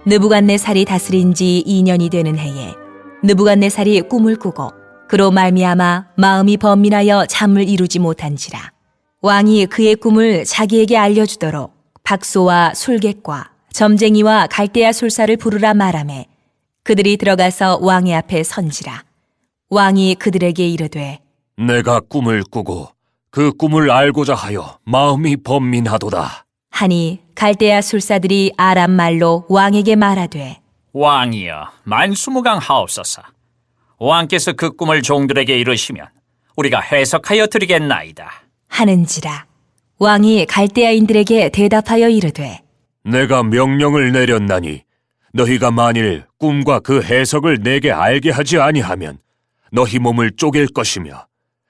느부갓네살이 다스린 지 2년이 되는 해에 느부갓네살이 꿈을 꾸고 그로 말미암아 마음이 번민하여 잠을 이루지 못한지라. 왕이 그의 꿈을 자기에게 알려주도록 박소와 술객과 점쟁이와 갈대아 술사를 부르라 말하매 그들이 들어가서 왕의 앞에 선지라. 왕이 그들에게 이르되 내가 꿈을 꾸고 그 꿈을 알고자 하여 마음이 번민하도다. 하니 갈대아 술사들이 아람 말로 왕에게 말하되 왕이여, 만수무강하옵소서. 왕께서 그 꿈을 종들에게 이르시면 우리가 해석하여 드리겠나이다. 하는지라. 왕이 갈대아인들에게 대답하여 이르되 내가 명령을 내렸나니 너희가 만일 꿈과 그 해석을 내게 알게 하지 아니하면 너희 몸을 쪼갤 것이며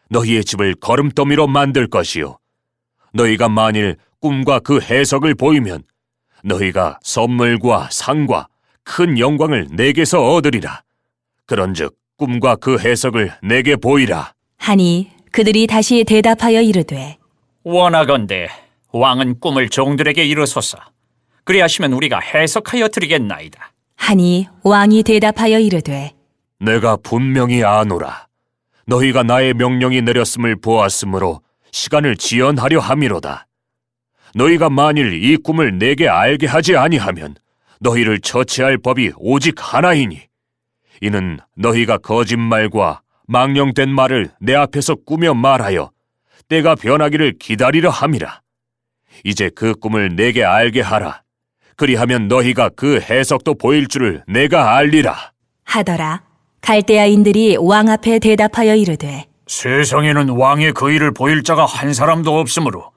너희의 집을 거름더미로 만들 것이요 너희가 만일 꿈과 그 해석을 보이면 너희가 선물과 상과 큰 영광을 내게서 얻으리라. 그런즉 꿈과 그 해석을 내게 보이라. 하니 그들이 다시 대답하여 이르되 원하건대 왕은 꿈을 종들에게 이르소서. 그리하시면 우리가 해석하여 드리겠나이다. 하니 왕이 대답하여 이르되 내가 분명히 아노라. 너희가 나의 명령이 내렸음을 보았으므로 시간을 지연하려 함이로다. 너희가 만일 이 꿈을 내게 알게 하지 아니하면 너희를 처치할 법이 오직 하나이니 이는 너희가 거짓말과 망령된 말을 내 앞에서 꾸며 말하여 때가 변하기를 기다리려 함이라. 이제 그 꿈을 내게 알게 하라. 그리하면 너희가 그 해석도 보일 줄을 내가 알리라. 하더라. 갈대아인들이 왕 앞에 대답하여 이르되 세상에는 왕의 그 일을 보일 자가 한 사람도 없으므로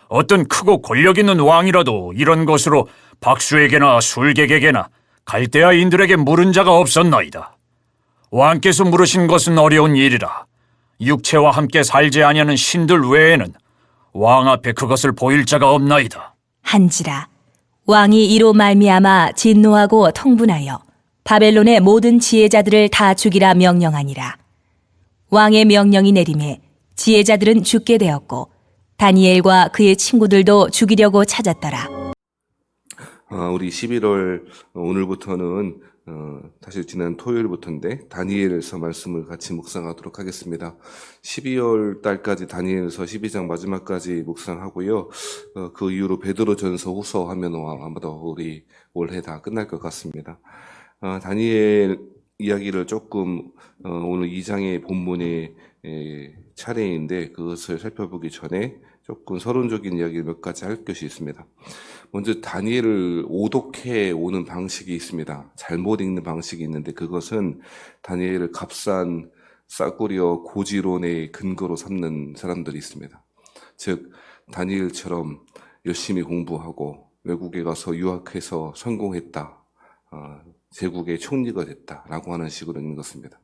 어떤 크고 권력 있는 왕이라도 이런 것으로 박수에게나 술객에게나 갈대아인들에게 물은 자가 없었나이다. 왕께서 물으신 것은 어려운 일이라. 육체와 함께 살지 아니하는 신들 외에는 왕 앞에 그것을 보일 자가 없나이다. 한지라. 왕이 이로 말미암아 진노하고 통분하여 바벨론의 모든 지혜자들을 다 죽이라 명령하니라. 왕의 명령이 내림에 지혜자들은 죽게 되었고 다니엘과 그의 친구들도 죽이려고 찾았더라. 우리 11월 오늘부터는 사실 지난 토요일부터인데 다니엘에서 말씀을 같이 묵상하도록 하겠습니다. 12월 달까지 다니엘에서 12장 마지막까지 묵상하고요. 그 이후로 베드로전서 후서 하면 아마도 우리 올해 다 끝날 것 같습니다. 다니엘 이야기를 조금 오늘 2장의 본문의 차례인데 그것을 살펴보기 전에 조금 서론적인 이야기를 몇 가지 할 것이 있습니다. 먼저 다니엘을 오독해 오는 방식이 있습니다. 잘못 읽는 방식이 있는데 그것은 다니엘을 값싼 싸구려 고지론의 근거로 삼는 사람들이 있습니다. 즉 다니엘처럼 열심히 공부하고 외국에 가서 유학해서 성공했다. 제국의 총리가 됐다라고 하는 식으로 있는 것입니다.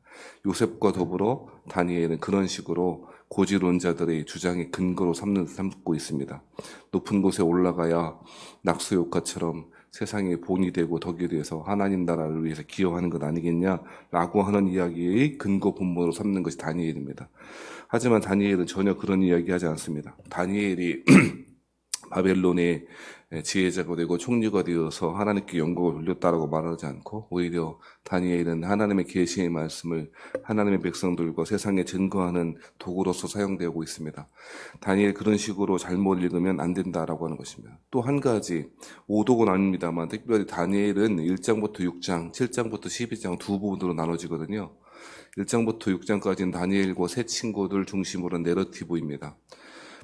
요셉과 더불어 다니엘은 그런 식으로 고지론자들의 주장의 근거로 삼고 있습니다. 높은 곳에 올라가야 낙수효과처럼 세상의 본이 되고 덕이 돼서 하나님 나라를 위해서 기여하는 것 아니겠냐라고 하는 이야기의 근거 본문으로 삼는 것이 다니엘입니다. 하지만 다니엘은 전혀 그런 이야기하지 않습니다. 다니엘이 바벨론의 지혜자가 되고 총리가 되어서 하나님께 영광을 돌렸다라고 말하지 않고 오히려 다니엘은 하나님의 계시의 말씀을 하나님의 백성들과 세상에 증거하는 도구로서 사용되고 있습니다. 다니엘 그런 식으로 잘못 읽으면 안 된다라고 하는 것입니다. 또 한 가지 오독은 아닙니다만 특별히 다니엘은 1장부터 6장, 7장부터 12장 두 부분으로 나눠지거든요. 1장부터 6장까지는 다니엘과 세 친구들 중심으로 내러티브입니다.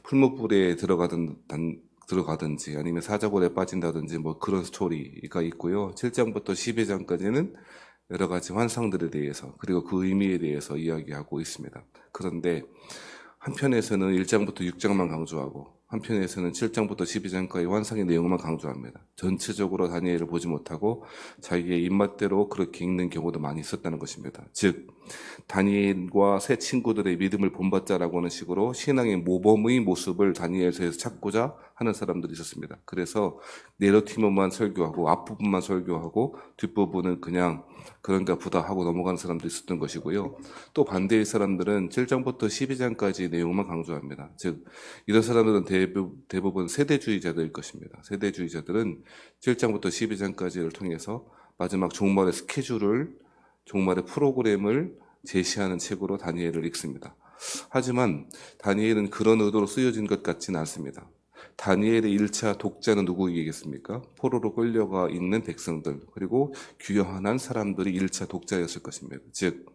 풀무불에 들어가든지 아니면 사자골에 빠진다든지 뭐 그런 스토리가 있고요. 7장부터 12장까지는 여러 가지 환상들에 대해서 그리고 그 의미에 대해서 이야기하고 있습니다. 그런데 한편에서는 1장부터 6장만 강조하고 한편에서는 7장부터 12장까지 환상의 내용만 강조합니다. 전체적으로 다니엘을 보지 못하고 자기의 입맛대로 그렇게 읽는 경우도 많이 있었다는 것입니다. 즉 다니엘과 새 친구들의 믿음을 본받자라고 하는 식으로 신앙의 모범의 모습을 다니엘서에서 찾고자 하는 사람들이 있었습니다. 그래서 내러티브만 설교하고 앞부분만 설교하고 뒷부분은 그냥 그런가 보다 하고 넘어가는 사람도 있었던 것이고요. 또 반대의 사람들은 7장부터 12장까지 내용만 강조합니다. 즉 이런 사람들은 대부분 세대주의자들일 것입니다. 세대주의자들은 7장부터 12장까지를 통해서 마지막 종말의 스케줄을, 종말의 프로그램을 제시하는 책으로 다니엘을 읽습니다. 하지만 다니엘은 그런 의도로 쓰여진 것 같지는 않습니다. 다니엘의 1차 독자는 누구이겠습니까? 포로로 끌려가 있는 백성들, 그리고 귀환한 사람들이 1차 독자였을 것입니다. 즉,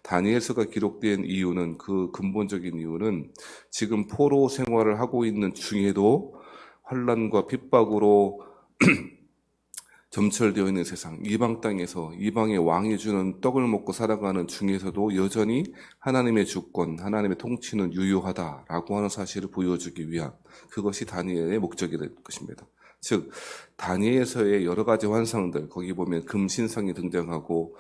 다니엘서가 기록된 이유는, 그 근본적인 이유는 지금 포로 생활을 하고 있는 중에도 환난과 핍박으로 점철되어 있는 세상, 이방 땅에서 이방의 왕이 주는 떡을 먹고 살아가는 중에서도 여전히 하나님의 주권, 하나님의 통치는 유효하다라고 하는 사실을 보여주기 위한, 그것이 다니엘의 목적이 될 것입니다. 즉, 다니엘서의 여러 가지 환상들, 거기 보면 금신상이 등장하고,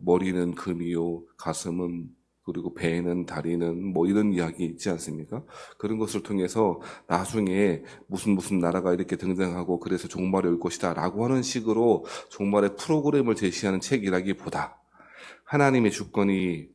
머리는 금이요, 가슴은, 그리고 배는, 다리는, 이런 이야기 있지 않습니까? 그런 것을 통해서 나중에 무슨 나라가 이렇게 등장하고 그래서 종말이 올 것이다 라고 하는 식으로 종말의 프로그램을 제시하는 책이라기보다, 하나님의 주권이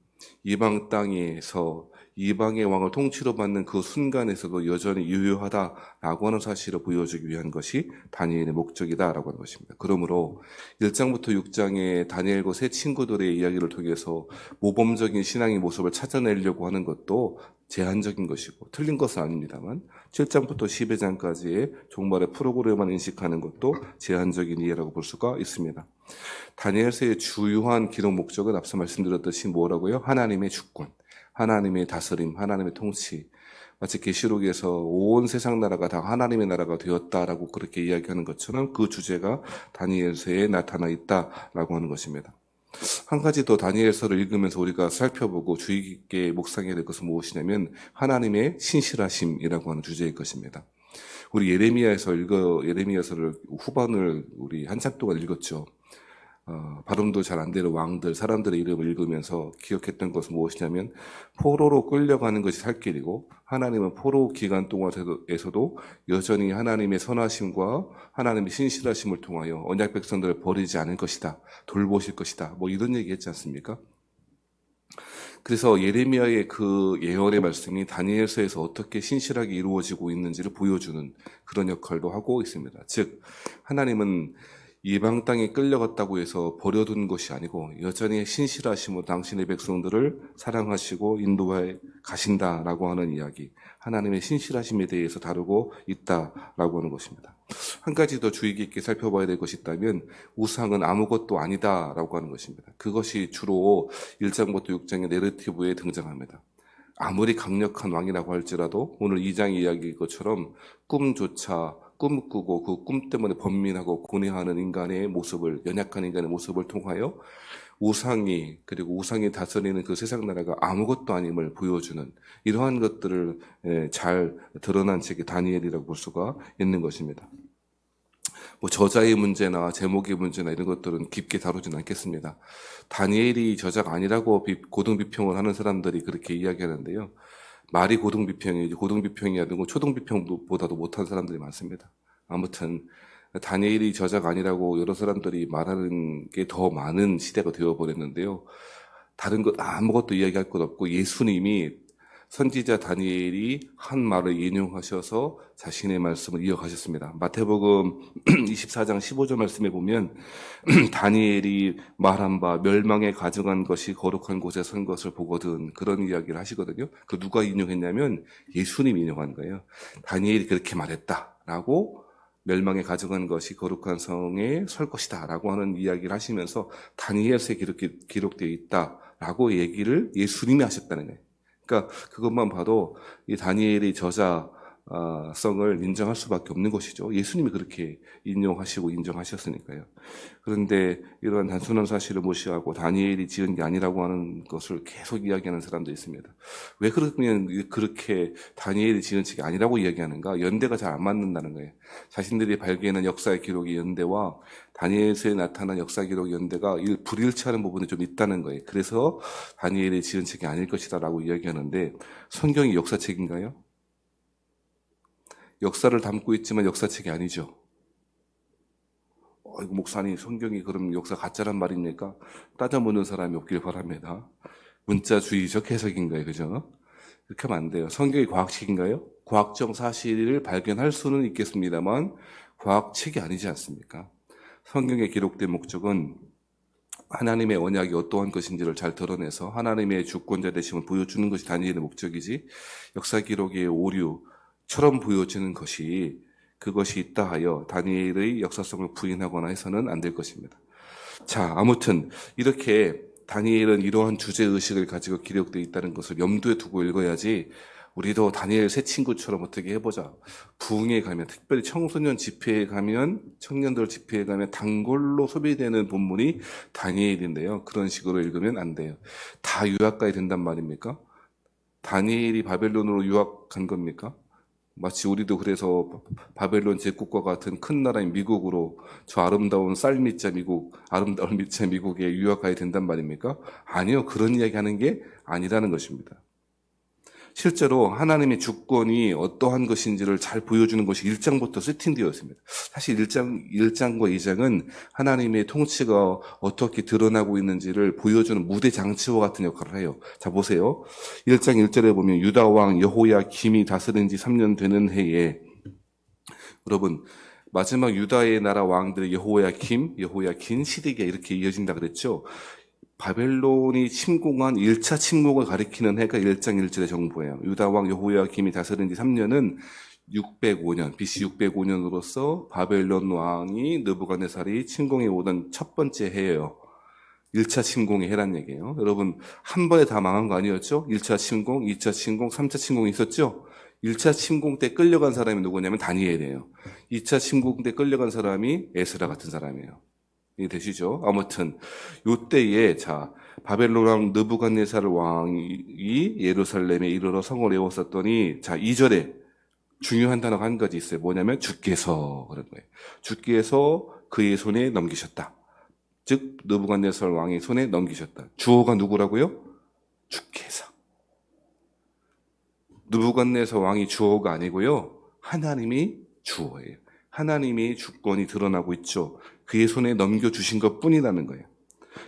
이방 땅에서 이방의 왕을 통치로 받는 그 순간에서도 여전히 유효하다라고 하는 사실을 보여주기 위한 것이 다니엘의 목적이다라고 하는 것입니다. 그러므로 1장부터 6장의 다니엘과 세 친구들의 이야기를 통해서 모범적인 신앙의 모습을 찾아내려고 하는 것도 제한적인 것이고 틀린 것은 아닙니다만, 7장부터 12장까지의 종말의 프로그램만 인식하는 것도 제한적인 이해라고 볼 수가 있습니다. 다니엘서의 주요한 기록 목적은 앞서 말씀드렸듯이 뭐라고요? 하나님의 주권, 하나님의 다스림, 하나님의 통치. 마치 계시록에서 온 세상 나라가 다 하나님의 나라가 되었다라고 그렇게 이야기하는 것처럼 그 주제가 다니엘서에 나타나 있다라고 하는 것입니다. 한 가지 더 다니엘서를 읽으면서 우리가 살펴보고 주의 깊게 묵상해야 될 것은 무엇이냐면 하나님의 신실하심이라고 하는 주제일 것입니다. 우리 예레미야서를 후반을 우리 한참 동안 읽었죠. 발음도 잘 안 되는 왕들, 사람들의 이름을 읽으면서 기억했던 것은 무엇이냐면 포로로 끌려가는 것이 살 길이고, 하나님은 포로 기간 동안에서도 여전히 하나님의 선하심과 하나님의 신실하심을 통하여 언약 백성들을 버리지 않을 것이다, 돌보실 것이다, 이런 얘기 했지 않습니까? 그래서 예레미야의 그 예언의 말씀이 다니엘서에서 어떻게 신실하게 이루어지고 있는지를 보여주는 그런 역할도 하고 있습니다. 즉, 하나님은 이방 땅에 끌려갔다고 해서 버려둔 것이 아니고 여전히 신실하심으로 당신의 백성들을 사랑하시고 인도해 가신다라고 하는 이야기, 하나님의 신실하심에 대해서 다루고 있다라고 하는 것입니다. 한 가지 더 주의 깊게 살펴봐야 될 것이 있다면 우상은 아무것도 아니다라고 하는 것입니다. 그것이 주로 1장부터 6장의 내러티브에 등장합니다. 아무리 강력한 왕이라고 할지라도 오늘 2장 이야기인 것처럼 꿈꾸고 그 꿈 때문에 번민하고 고뇌하는 인간의 모습을, 연약한 인간의 모습을 통하여 우상이, 그리고 우상이 다스리는 그 세상 나라가 아무것도 아님을 보여주는 이러한 것들을 잘 드러난 책이 다니엘이라고 볼 수가 있는 것입니다. 저자의 문제나 제목의 문제나 이런 것들은 깊게 다루지는 않겠습니다. 다니엘이 저자가 아니라고 고등비평을 하는 사람들이 그렇게 이야기하는데요. 말이 고등비평이지 고등비평이 아니고 초등비평보다도 못한 사람들이 많습니다. 아무튼 다니엘이 저자가 아니라고 여러 사람들이 말하는 게 더 많은 시대가 되어버렸는데요. 다른 것 아무것도 이야기할 것 없고 예수님이 선지자 다니엘이 한 말을 인용하셔서 자신의 말씀을 이어가셨습니다. 마태복음 24장 15절 말씀에 보면 다니엘이 말한 바 멸망에 가져간 것이 거룩한 곳에 선 것을 보거든, 그런 이야기를 하시거든요. 그 누가 인용했냐면 예수님이 인용한 거예요. 다니엘이 그렇게 말했다라고, 멸망에 가져간 것이 거룩한 성에 설 것이다 라고 하는 이야기를 하시면서 다니엘서에 기록되어 있다라고 얘기를 예수님이 하셨다는 거예요. 그러니까 그것만 봐도 이 다니엘의 저자성을 인정할 수밖에 없는 것이죠. 예수님이 그렇게 인용하시고 인정하셨으니까요. 그런데 이러한 단순한 사실을 무시하고 다니엘이 지은 게 아니라고 하는 것을 계속 이야기하는 사람도 있습니다. 왜 그러면 그렇게 다니엘이 지은 책이 아니라고 이야기하는가? 연대가 잘 안 맞는다는 거예요. 자신들이 발견한 역사의 기록의 연대와 다니엘서에 나타난 역사 기록 연대가 불일치하는 부분이 좀 있다는 거예요. 그래서 다니엘이 지은 책이 아닐 것이다 라고 이야기하는데, 성경이 역사책인가요? 역사를 담고 있지만 역사책이 아니죠. 목사님, 성경이 그럼 역사 가짜란 말입니까? 따져 묻는 사람이 없길 바랍니다. 문자주의적 해석인 거예요. 그죠? 이렇게 하면 안 돼요. 성경이 과학책인가요? 과학적 사실을 발견할 수는 있겠습니다만 과학책이 아니지 않습니까? 성경에 기록된 목적은 하나님의 언약이 어떠한 것인지를 잘 드러내서 하나님의 주권자 되심을 보여주는 것이 다니엘의 목적이지, 역사 기록의 오류처럼 보여지는 것이, 그것이 있다 하여 다니엘의 역사성을 부인하거나 해서는 안 될 것입니다. 자, 아무튼 이렇게 다니엘은 이러한 주제의식을 가지고 기록되어 있다는 것을 염두에 두고 읽어야지, 우리도 다니엘 새 친구처럼 어떻게 해보자. 부흥에 가면, 특별히 청소년 집회에 가면, 청년들 집회에 가면 단골로 소비되는 본문이 다니엘인데요. 그런 식으로 읽으면 안 돼요. 다 유학 가야 된단 말입니까? 다니엘이 바벨론으로 유학 간 겁니까? 마치 우리도 그래서 바벨론 제국과 같은 큰 나라인 미국으로, 저 아름다운 쌀밑자 미국, 아름다운 밑자 미국에 유학 가야 된단 말입니까? 아니요. 그런 이야기 하는 게 아니라는 것입니다. 실제로 하나님의 주권이 어떠한 것인지를 잘 보여주는 것이 1장부터 세팅되어 있습니다. 사실 1장과 2장은 하나님의 통치가 어떻게 드러나고 있는지를 보여주는 무대 장치와 같은 역할을 해요. 자, 보세요. 1장 1절에 보면 유다 왕 여호야김이 다스린 지 3년 되는 해에, 여러분, 마지막 유다의 나라 왕들의 여호야김, 시드기야 이렇게 이어진다 그랬죠. 바벨론이 침공한 1차 침공을 가리키는 해가 1장 1절의 정보예요. 유다 왕 여호야김이 다스린 지 3년은 605년, BC 605년으로서 바벨론 왕이 느부갓네살이 침공해 오던 첫 번째 해예요. 1차 침공의 해란 얘기예요. 여러분, 한 번에 다 망한 거 아니었죠? 1차 침공, 2차 침공, 3차 침공이 있었죠? 1차 침공 때 끌려간 사람이 누구냐면 다니엘이에요. 2차 침공 때 끌려간 사람이 에스라 같은 사람이에요. 이해되시죠? 아무튼 요때에, 자, 바벨론 왕 느부갓네살 왕이 예루살렘에 이르러 성을 에웠었더니, 자, 2절에 중요한 단어가 한 가지 있어요. 뭐냐면 주께서, 그런 거예요. 주께서 그의 손에 넘기셨다. 즉 느부갓네살 왕의 손에 넘기셨다. 주어가 누구라고요? 주께서. 느부갓네살 왕이 주어가 아니고요, 하나님이 주어예요. 하나님의 주권이 드러나고 있죠. 그의 손에 넘겨주신 것 뿐이라는 거예요.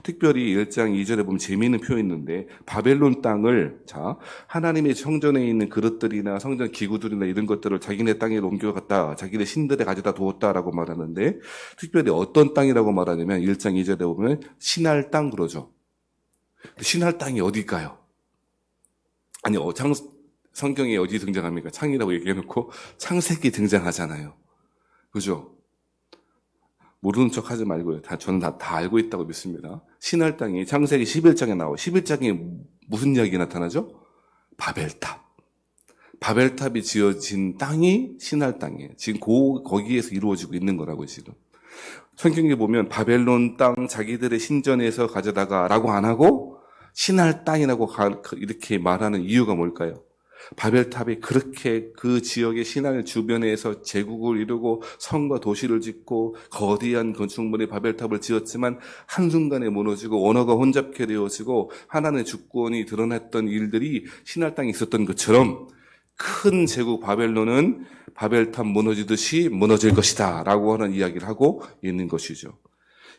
특별히 1장 2절에 보면 재미있는 표현이 있는데, 바벨론 땅을, 자, 하나님의 성전에 있는 그릇들이나 성전 기구들이나 이런 것들을 자기네 땅에 옮겨갔다, 자기네 신들에 가져다 두었다라고 말하는데, 특별히 어떤 땅이라고 말하냐면 1장 2절에 보면 신할 땅 그러죠. 신할 땅이 어딜까요? 아니, 성경에 어디 등장합니까? 창이라고 얘기해놓고 창세기 등장하잖아요. 그죠? 모르는 척 하지 말고요. 저는 다 알고 있다고 믿습니다. 신할 땅이 창세기 11장에 나와요. 11장에 무슨 이야기가 나타나죠? 바벨탑. 바벨탑이 지어진 땅이 신할 땅이에요. 지금 거기에서 이루어지고 있는 거라고요, 지금. 성경에 보면 바벨론 땅 자기들의 신전에서 가져다가 라고 안 하고 신할 땅이라고 이렇게 말하는 이유가 뭘까요? 바벨탑이 그렇게 그 지역의 신할 주변에서 제국을 이루고 성과 도시를 짓고 거대한 건축물의 바벨탑을 지었지만 한순간에 무너지고 언어가 혼잡케 되어지고 하나님의 주권이 드러났던 일들이 신할 땅에 있었던 것처럼, 큰 제국 바벨론은 바벨탑 무너지듯이 무너질 것이다 라고 하는 이야기를 하고 있는 것이죠.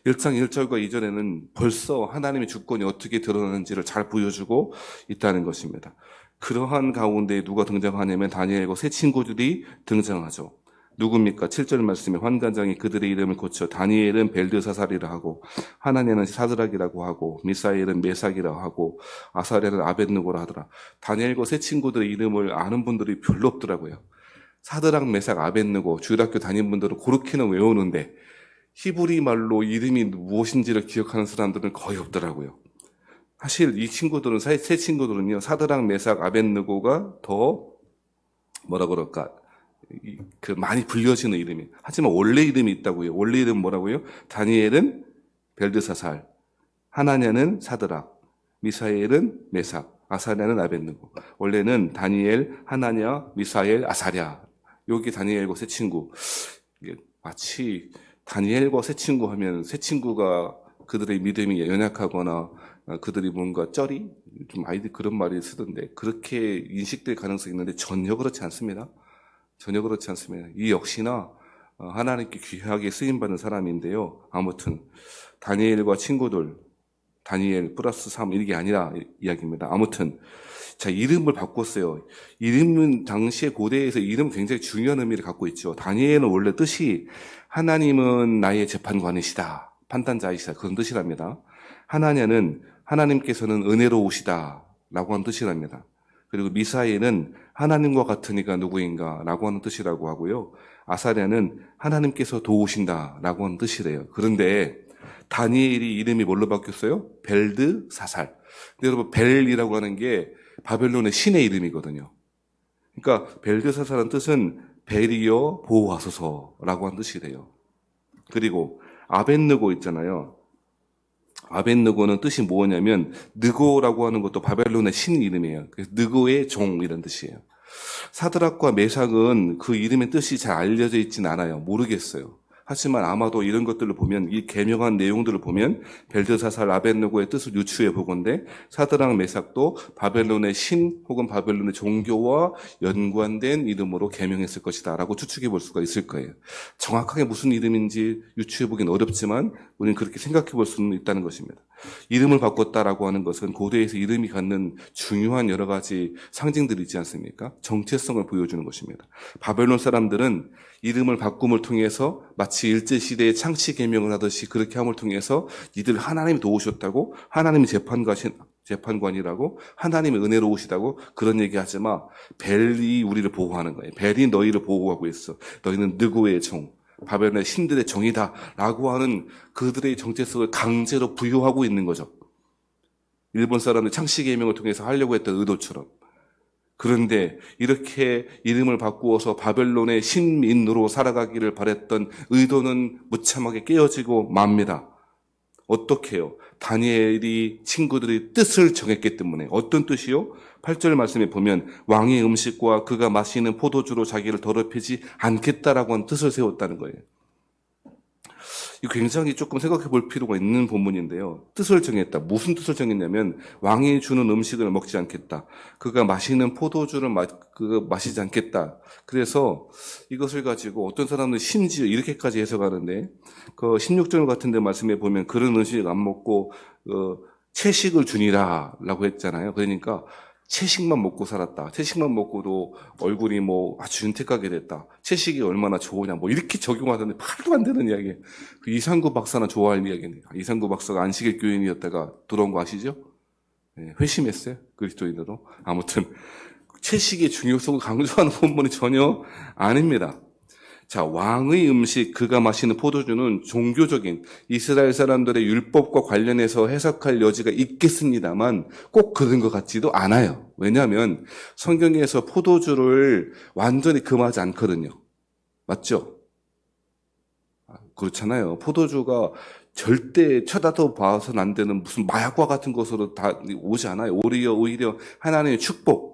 1장 1절과 2절에는 벌써 하나님의 주권이 어떻게 드러나는지를 잘 보여주고 있다는 것입니다. 그러한 가운데 누가 등장하냐면 다니엘과 세 친구들이 등장하죠. 누굽니까? 7절 말씀에 환관장이 그들의 이름을 고쳐 다니엘은 벨드사살이라 하고, 하나냐는 사드락이라고 하고, 미사엘은 메삭이라 하고, 아사랴는 아벳느고라 하더라. 다니엘과 세 친구들의 이름을 아는 분들이 별로 없더라고요. 사드락, 메삭, 아벳느고, 주일학교 다닌 분들은 그렇게는 외우는데 히브리 말로 이름이 무엇인지를 기억하는 사람들은 거의 없더라고요. 사실 이 친구들은, 세 친구들은요, 사드락, 메삭, 아벳느고가 더 뭐라 그럴까, 많이 불려지는 이름이에요. 하지만 원래 이름이 있다고요. 원래 이름은 뭐라고요? 다니엘은 벨드사살, 하나냐는 사드락, 미사엘은 메삭, 아사랴는 아벳느고. 원래는 다니엘, 하나냐, 미사엘, 아사랴. 여기 다니엘과 세 친구. 마치 다니엘과 세 친구 하면 세 친구가 그들의 믿음이 연약하거나 그들이 뭔가 좀 아이들 그런 말을 쓰던데, 그렇게 인식될 가능성이 있는데 전혀 그렇지 않습니다. 전혀 그렇지 않습니다. 이 역시나 하나님께 귀하게 쓰임받는 사람인데요. 아무튼 다니엘과 친구들, 다니엘 플러스 3 이게 아니라 이야기입니다. 아무튼 자, 이름을 바꿨어요. 이름은 당시에 고대에서 이름은 굉장히 중요한 의미를 갖고 있죠. 다니엘은 원래 뜻이 하나님은 나의 재판관이시다, 판단자이시다, 그런 뜻이랍니다. 하나냐는 하나님께서는 은혜로우시다 라고 하는 뜻이랍니다. 그리고 미사엘은 하나님과 같으니까 누구인가 라고 하는 뜻이라고 하고요. 아사랴는 하나님께서 도우신다 라고 하는 뜻이래요. 그런데 다니엘이 이름이 뭘로 바뀌었어요? 벨드사살. 근데 여러분, 벨이라고 하는 게 바벨론의 신의 이름이거든요. 그러니까 벨드사살은 뜻은 벨이여 보호하소서라고 하는 뜻이래요. 그리고 아벤느고 있잖아요. 아벤느고는 뜻이 뭐냐면 느고라고 하는 것도 바벨론의 신 이름이에요. 그래서 느고의 종 이런 뜻이에요. 사드락과 메삭은 그 이름의 뜻이 잘 알려져 있진 않아요. 모르겠어요. 하지만 아마도 이런 것들을 보면, 이 개명한 내용들을 보면 벨드사살, 아벤느고의 뜻을 유추해 보건대 사드락, 메삭도 바벨론의 신 혹은 바벨론의 종교와 연관된 이름으로 개명했을 것이다 라고 추측해 볼 수가 있을 거예요. 정확하게 무슨 이름인지 유추해 보긴 어렵지만 우리는 그렇게 생각해 볼 수는 있다는 것입니다. 이름을 바꿨다라고 하는 것은 고대에서 이름이 갖는 중요한 여러 가지 상징들이 있지 않습니까? 정체성을 보여주는 것입니다. 바벨론 사람들은 이름을 바꿈을 통해서 마치 일제시대의 창씨 개명을 하듯이 그렇게 함을 통해서 이들 하나님이 도우셨다고, 하나님이 재판관이라고, 하나님이 은혜로우시다고 그런 얘기하지 마. 벨이 우리를 보호하는 거예요. 벨이 너희를 보호하고 있어. 너희는 느고의 종, 바벨론의 신들의 종이다 라고 하는 그들의 정체성을 강제로 부여하고 있는 거죠. 일본 사람들 창씨 개명을 통해서 하려고 했던 의도처럼. 그런데 이렇게 이름을 바꾸어서 바벨론의 신민으로 살아가기를 바랬던 의도는 무참하게 깨어지고 맙니다. 어떻게 해요? 다니엘이 친구들이 뜻을 정했기 때문에. 어떤 뜻이요? 8절 말씀에 보면 왕의 음식과 그가 마시는 포도주로 자기를 더럽히지 않겠다라고 하는 뜻을 세웠다는 거예요. 이거 굉장히 조금 생각해 볼 필요가 있는 본문인데요. 뜻을 정했다. 무슨 뜻을 정했냐면 왕이 주는 음식을 먹지 않겠다. 그가 마시는 포도주를 마시지 않겠다. 그래서 이것을 가지고 어떤 사람들은 심지어 이렇게까지 해석하는데, 그 16절 같은 데 말씀에 보면 그런 음식 안 먹고 채식을 주니라 라고 했잖아요. 그러니까 채식만 먹고 살았다. 채식만 먹고도 얼굴이 뭐 아주 윤택하게 됐다. 채식이 얼마나 좋으냐. 뭐 이렇게 적용하던데 말도 안 되는 이야기. 그 이상구 박사나 좋아할 이야기네요. 이상구 박사가 안식일 교인이었다가 돌아온 거 아시죠? 네, 회심했어요. 그리스도인으로. 아무튼 채식의 중요성을 강조하는 본문이 전혀 아닙니다. 자, 왕의 음식, 그가 마시는 포도주는 종교적인 이스라엘 사람들의 율법과 관련해서 해석할 여지가 있겠습니다만 꼭 그런 것 같지도 않아요. 왜냐하면 성경에서 포도주를 완전히 금하지 않거든요. 맞죠? 그렇잖아요. 포도주가 절대 쳐다도 봐서는 안 되는 무슨 마약과 같은 것으로 다 오지 않아요. 오히려 하나님의 축복,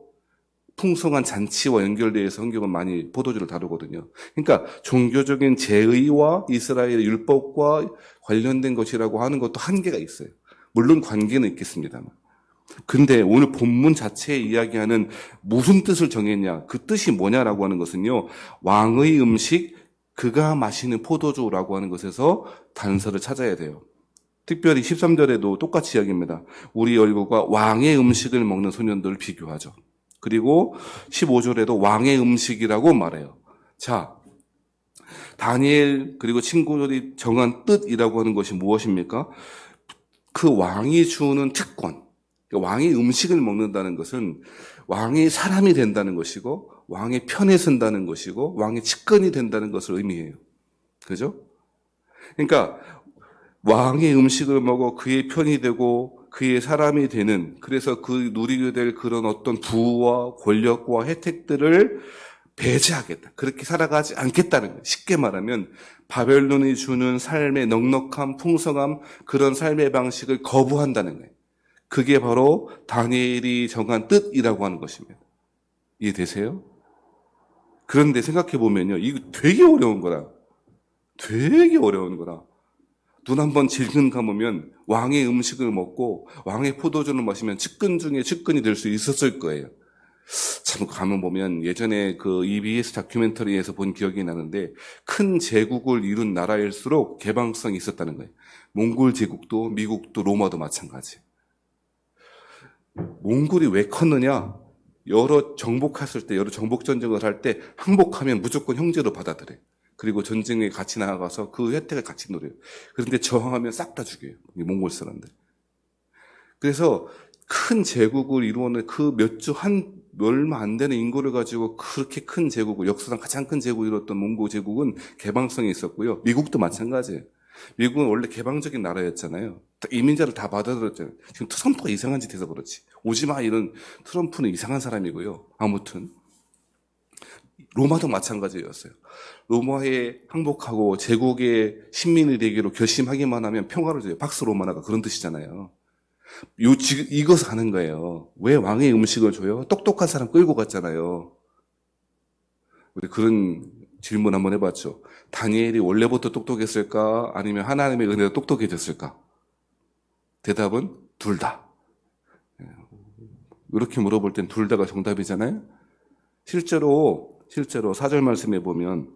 풍성한 잔치와 연결되어 성경은 많이 포도주를 다루거든요. 그러니까 종교적인 제의와 이스라엘의 율법과 관련된 것이라고 하는 것도 한계가 있어요. 물론 관계는 있겠습니다만. 근데 오늘 본문 자체에 이야기하는 무슨 뜻을 정했냐, 그 뜻이 뭐냐라고 하는 것은요, 왕의 음식, 그가 마시는 포도주라고 하는 것에서 단서를 찾아야 돼요. 특별히 13절에도 똑같이 이야기합니다. 우리 얼굴과 왕의 음식을 먹는 소년들을 비교하죠. 그리고 15절에도 왕의 음식이라고 말해요. 자, 다니엘 그리고 친구들이 정한 뜻이라고 하는 것이 무엇입니까? 그 왕이 주는 특권, 왕의 음식을 먹는다는 것은 왕의 사람이 된다는 것이고 왕의 편에 선다는 것이고 왕의 측근이 된다는 것을 의미해요. 그죠? 그러니까 왕의 음식을 먹어 그의 편이 되고 그의 사람이 되는, 그래서 그 누리게 될 그런 어떤 부와 권력과 혜택들을 배제하겠다. 그렇게 살아가지 않겠다는 거예요. 쉽게 말하면 바벨론이 주는 삶의 넉넉함, 풍성함, 그런 삶의 방식을 거부한다는 거예요. 그게 바로 다니엘이 정한 뜻이라고 하는 것입니다. 이해되세요? 그런데 생각해 보면요, 이거 되게 어려운 거라. 되게 어려운 거라. 눈 한번 질끈 감으면 왕의 음식을 먹고 왕의 포도주를 마시면 측근 중에 측근이 될 수 있었을 거예요. 참 가면 보면 예전에 그 EBS 다큐멘터리에서 본 기억이 나는데 큰 제국을 이룬 나라일수록 개방성이 있었다는 거예요. 몽골 제국도 미국도 로마도 마찬가지. 몽골이 왜 컸느냐? 여러 정복했을 때, 여러 정복 전쟁을 할 때 항복하면 무조건 형제로 받아들여요. 그리고 전쟁에 같이 나아가서 그 혜택을 같이 누려요. 그런데 저항하면 싹 다 죽여요. 이 몽골 사람들. 그래서 큰 제국을 이루어낸 그 얼마 안 되는 인구를 가지고 그렇게 큰 제국을, 역사상 가장 큰 제국을 이뤘던 몽골 제국은 개방성이 있었고요. 미국도 마찬가지예요. 미국은 원래 개방적인 나라였잖아요. 이민자를 다 받아들였잖아요. 지금 트럼프가 이상한 짓 해서 그렇지. 오지 마, 이런 트럼프는 이상한 사람이고요. 아무튼. 로마도 마찬가지였어요. 로마에 항복하고 제국의 신민이 되기로 결심하기만 하면 평화를 줘요. 박스 로마나가 그런 뜻이잖아요. 지금 이것을 하는 거예요. 왜 왕의 음식을 줘요? 똑똑한 사람 끌고 갔잖아요. 우리 그런 질문 한번 해봤죠. 다니엘이 원래부터 똑똑했을까? 아니면 하나님의 은혜로 똑똑해졌을까? 대답은 둘 다. 이렇게 물어볼 땐 둘 다가 정답이잖아요. 실제로 4절 말씀에 보면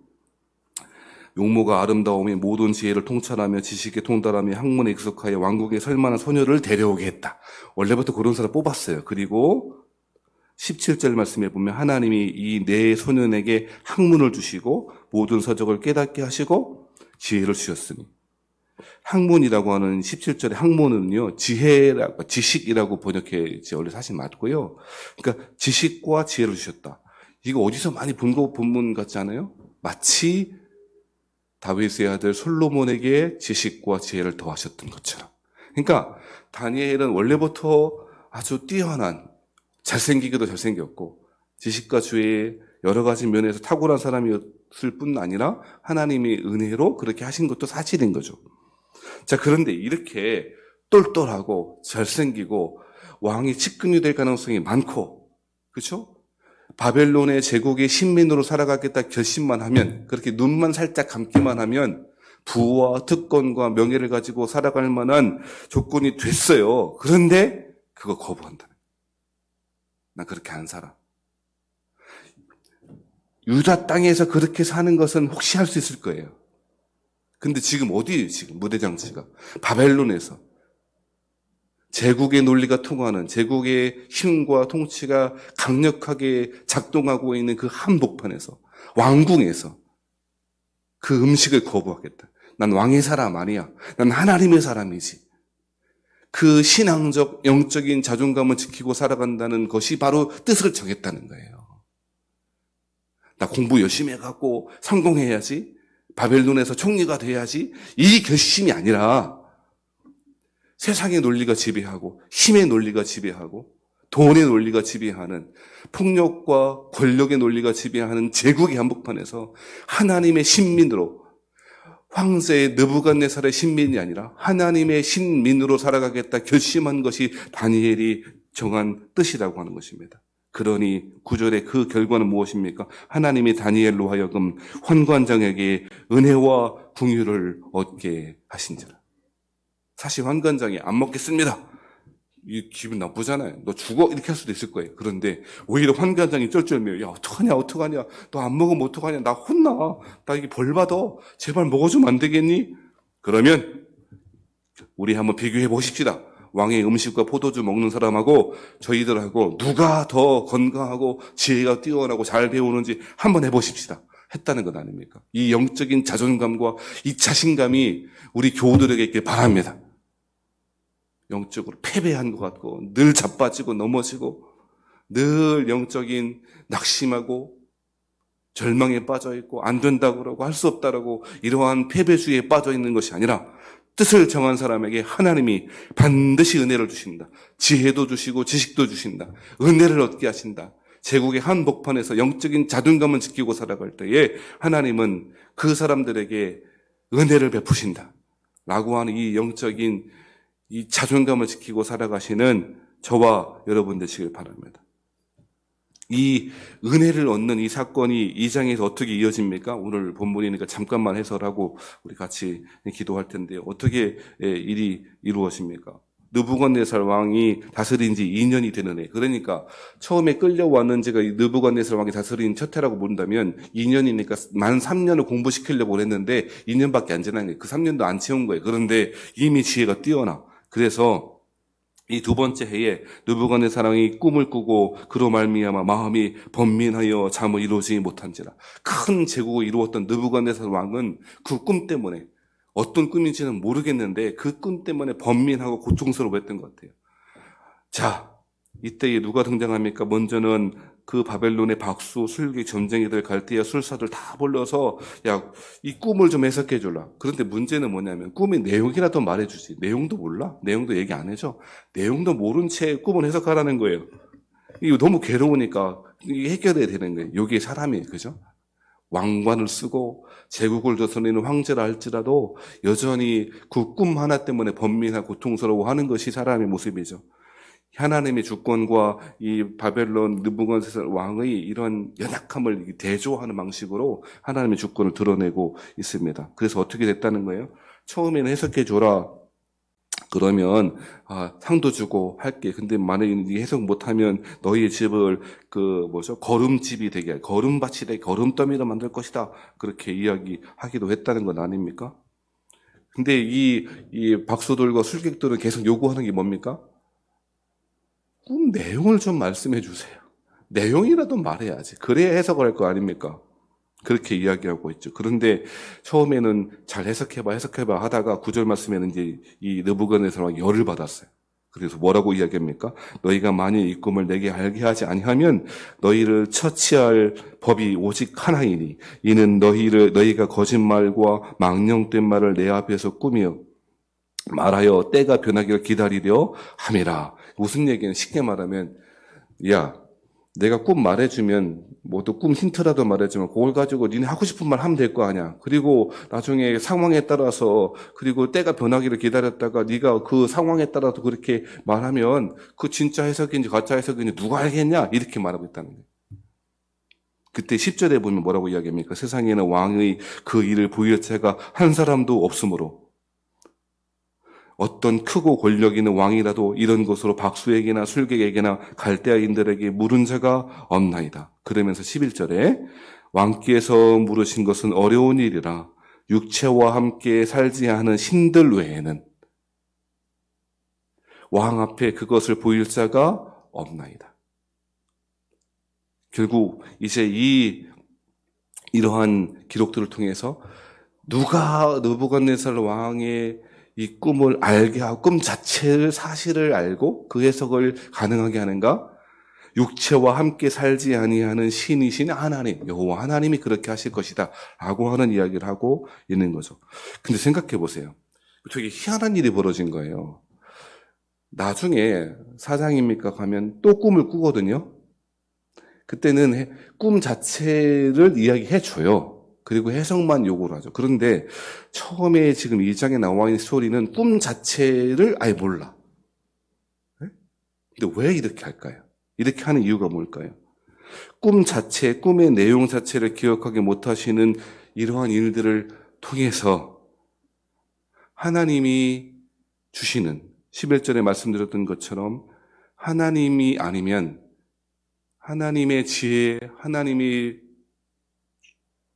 용모가 아름다움이 모든 지혜를 통찰하며 지식에 통달하며 학문에 익숙하여 왕국에 설만한 소녀를 데려오게 했다. 원래부터 그런 사람 뽑았어요. 그리고 17절 말씀에 보면 하나님이 이 네 소년에게 학문을 주시고 모든 서적을 깨닫게 하시고 지혜를 주셨으니. 학문이라고 하는 17절의 학문은요, 지식이라고 번역해 원래 사실 맞고요. 그러니까 지식과 지혜를 주셨다. 이거 어디서 많이 본 본문 같지 않아요? 마치 다윗의 아들 솔로몬에게 지식과 지혜를 더하셨던 것처럼. 그러니까 다니엘은 원래부터 아주 뛰어난, 잘생기기도 잘생겼고 지식과 지혜의 여러 가지 면에서 탁월한 사람이었을 뿐 아니라 하나님이 은혜로 그렇게 하신 것도 사실인 거죠. 자, 그런데 이렇게 똘똘하고 잘생기고 왕이 측근이 될 가능성이 많고, 그렇죠? 바벨론의 제국의 신민으로 살아가겠다 결심만 하면, 그렇게 눈만 살짝 감기만 하면 부와 특권과 명예를 가지고 살아갈 만한 조건이 됐어요. 그런데 그거 거부한다. 난 그렇게 안 살아. 유다 땅에서 그렇게 사는 것은 혹시 할 수 있을 거예요. 근데 지금 어디에요? 지금 무대장치가 바벨론에서 제국의 논리가 통하는, 제국의 힘과 통치가 강력하게 작동하고 있는 그 한복판에서, 왕궁에서 그 음식을 거부하겠다. 난 왕의 사람 아니야. 난 하나님의 사람이지. 그 신앙적, 영적인 자존감을 지키고 살아간다는 것이 바로 뜻을 정했다는 거예요. 나 공부 열심히 해갖고 성공해야지, 바벨론에서 총리가 돼야지, 이 결심이 아니라 세상의 논리가 지배하고 힘의 논리가 지배하고 돈의 논리가 지배하는, 폭력과 권력의 논리가 지배하는 제국의 한복판에서 하나님의 신민으로, 황제의 느부갓네살의 신민이 아니라 하나님의 신민으로 살아가겠다 결심한 것이 다니엘이 정한 뜻이라고 하는 것입니다. 그러니 9절의 그 결과는 무엇입니까? 하나님이 다니엘로 하여금 환관장에게 은혜와 긍휼을 얻게 하신지라. 사실 환관장이 안 먹겠습니다, 이 기분 나쁘잖아요. 너 죽어, 이렇게 할 수도 있을 거예요. 그런데 오히려 환관장이 쩔쩔매요. 야, 어떡하냐, 너 안 먹으면 어떡하냐, 나 혼나, 나 이게 벌 받아, 제발 먹어주면 안 되겠니? 그러면 우리 한번 비교해 보십시다. 왕의 음식과 포도주 먹는 사람하고 저희들하고 누가 더 건강하고 지혜가 뛰어나고 잘 배우는지 한번 해보십시다. 했다는 것 아닙니까? 이 영적인 자존감과 이 자신감이 우리 교우들에게 있길 바랍니다. 영적으로 패배한 것 같고 늘 자빠지고 넘어지고 늘 영적인 낙심하고 절망에 빠져있고 안 된다고 그러고 할 수 없다라고 이러한 패배주의에 빠져있는 것이 아니라 뜻을 정한 사람에게 하나님이 반드시 은혜를 주신다. 지혜도 주시고 지식도 주신다. 은혜를 얻게 하신다. 제국의 한복판에서 영적인 자존감을 지키고 살아갈 때에 하나님은 그 사람들에게 은혜를 베푸신다 라고 하는 이 영적인 이 자존감을 지키고 살아가시는 저와 여러분 되시길 바랍니다. 이 은혜를 얻는 이 사건이 2장에서 어떻게 이어집니까? 오늘 본문이니까 잠깐만 해설하고 우리 같이 기도할 텐데 어떻게 일이 이루어집니까? 느부갓네살 왕이 다스린 지 2년이 되는 해. 그러니까 처음에 끌려왔는지가 이 느부갓네살 왕이 다스린 첫 해라고 본다면 2년이니까 만 3년을 공부시키려고 했는데 2년밖에 안 지난 거예요. 그 3년도 안 채운 거예요. 그런데 이미 지혜가 뛰어나. 그래서 이 두 번째 해에 느부갓네살 왕이 꿈을 꾸고 그로 말미암아 마음이 번민하여 잠을 이루지 못한지라. 큰 제국을 이루었던 느부갓네살 왕은 그 꿈 때문에, 어떤 꿈인지는 모르겠는데 그 꿈 때문에 번민하고 고통스러워했던 것 같아요. 자, 이때에 누가 등장합니까? 먼저는 그 바벨론의 박수, 술객, 점쟁이들, 갈대아, 술사들 다 불러서 야, 이 꿈을 좀 해석해 줄라. 그런데 문제는 뭐냐면 꿈의 내용이라도 말해주지. 내용도 몰라? 내용도 얘기 안 해줘? 내용도 모른 채 꿈을 해석하라는 거예요. 이거 너무 괴로우니까 이게 해결해야 되는 거예요. 여기에 사람이, 그죠? 왕관을 쓰고 제국을 다스리는 황제라 할지라도 여전히 그 꿈 하나 때문에 번민하고 고통스러워하는 것이 사람의 모습이죠. 하나님의 주권과 이 바벨론 느부갓네살 왕의 이런 연약함을 대조하는 방식으로 하나님의 주권을 드러내고 있습니다. 그래서 어떻게 됐다는 거예요? 처음에는 해석해 줘라. 그러면 상도 주고 할게. 근데 만약에 해석 못하면 너희의 집을 거름집이 되게, 거름밭이 되게, 거름더미로 만들 것이다. 그렇게 이야기하기도 했다는 건 아닙니까? 근데 이 박수들과 술객들은 계속 요구하는 게 뭡니까? 꿈 내용을 좀 말씀해 주세요. 내용이라도 말해야지. 그래야 해석을 할 거 아닙니까? 그렇게 이야기하고 있죠. 그런데 처음에는 잘 해석해봐 하다가 9절 말씀에는 이제 이 느부갓네살 왕이 열을 받았어요. 그래서 뭐라고 이야기합니까? 너희가 만일 이 꿈을 내게 알게 하지 아니하면 너희를 처치할 법이 오직 하나이니 이는 너희가 거짓말과 망령된 말을 내 앞에서 꾸며 말하여 때가 변하기를 기다리려 함이라. 무슨 얘기는 쉽게 말하면, 야, 내가 꿈 말해주면, 또 꿈 힌트라도 말해주면, 그걸 가지고 니네 하고 싶은 말 하면 될 거 아니야. 그리고 나중에 상황에 따라서, 그리고 때가 변하기를 기다렸다가 네가 그 상황에 따라서 그렇게 말하면, 그 진짜 해석인지 가짜 해석인지 누가 알겠냐? 이렇게 말하고 있다는 거예요. 그때 10절에 보면 뭐라고 이야기합니까? 세상에는 왕의 그 일을 보일 자가 한 사람도 없으므로, 어떤 크고 권력 있는 왕이라도 이런 것으로 박수에게나 술객에게나 갈대아인들에게 물은 자가 없나이다. 그러면서 11절에 왕께서 물으신 것은 어려운 일이라 육체와 함께 살지 않은 신들 외에는 왕 앞에 그것을 보일 자가 없나이다. 결국 이제 이러한 기록들을 통해서 누가 느부갓네살 왕의 이 꿈을 알게 하고 꿈 자체를 사실을 알고 그 해석을 가능하게 하는가? 육체와 함께 살지 아니하는 신이신 하나님, 여호와 하나님이 그렇게 하실 것이다 라고 하는 이야기를 하고 있는 거죠. 근데 생각해 보세요. 되게 희한한 일이 벌어진 거예요. 나중에 사장입니까 가면 또 꿈을 꾸거든요. 그때는 꿈 자체를 이야기해 줘요. 그리고 해석만 요구를 하죠. 그런데 처음에 지금 2장에 나와 있는 스토리는 꿈 자체를 아예 몰라. 근데 왜 이렇게 할까요? 이렇게 하는 이유가 뭘까요? 꿈 자체, 꿈의 내용 자체를 기억하기 못하시는 이러한 일들을 통해서 하나님이 주시는 11절에 말씀드렸던 것처럼 하나님이 아니면 하나님의 지혜, 하나님이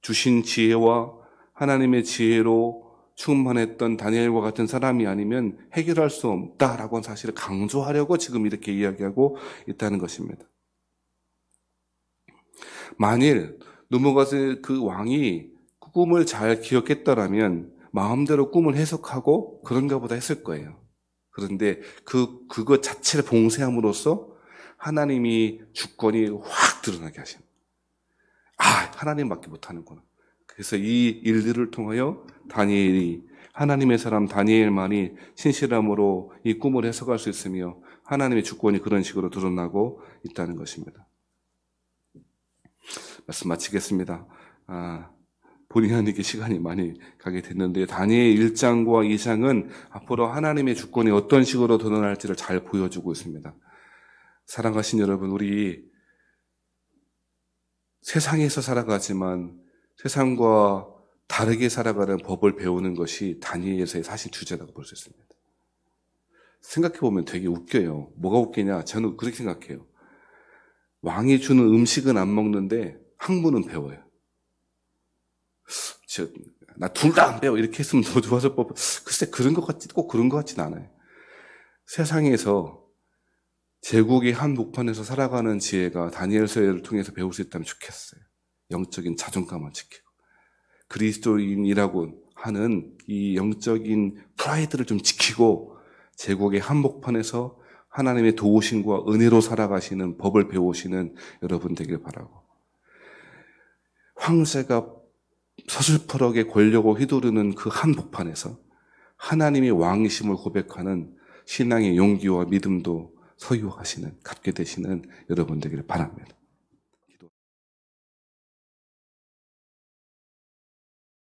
주신 지혜와 하나님의 지혜로 충만했던 다니엘과 같은 사람이 아니면 해결할 수 없다라고 하는 사실을 강조하려고 지금 이렇게 이야기하고 있다는 것입니다. 만일 느부갓네살 그 왕이 꿈을 잘 기억했다라면 마음대로 꿈을 해석하고 그런가 보다 했을 거예요. 그런데 그것 자체를 봉쇄함으로써 하나님이 주권이 확 드러나게 하신. 하나님밖에 못하는구나. 그래서 이 일들을 통하여 다니엘이, 하나님의 사람 다니엘만이 신실함으로 이 꿈을 해석할 수 있으며 하나님의 주권이 그런 식으로 드러나고 있다는 것입니다. 말씀 마치겠습니다. 본의 아니게 시간이 많이 가게 됐는데 다니엘 1장과 2장은 앞으로 하나님의 주권이 어떤 식으로 드러날지를 잘 보여주고 있습니다. 사랑하신 여러분, 우리 세상에서 살아가지만 세상과 다르게 살아가는 법을 배우는 것이 다니엘서의 사실 주제라고 볼 수 있습니다. 생각해보면 되게 웃겨요. 뭐가 웃기냐? 저는 그렇게 생각해요. 왕이 주는 음식은 안 먹는데 학문은 배워요. 나 둘 다 안 배워. 이렇게 했으면 더 좋았을 법. 글쎄, 꼭 그런 것 같진 않아요. 세상에서 제국의 한복판에서 살아가는 지혜가 다니엘서를 통해서 배울 수 있다면 좋겠어요. 영적인 자존감을 지키고. 그리스도인이라고 하는 이 영적인 프라이드를 좀 지키고 제국의 한복판에서 하나님의 도우심과 은혜로 살아가시는 법을 배우시는 여러분 되길 바라고. 황새가 서슬퍼렇게 권력을 휘두르는 그 한복판에서 하나님의 왕이심을 고백하는 신앙의 용기와 믿음도 소유하시는, 갖게 되시는 여러분 되기를 바랍니다.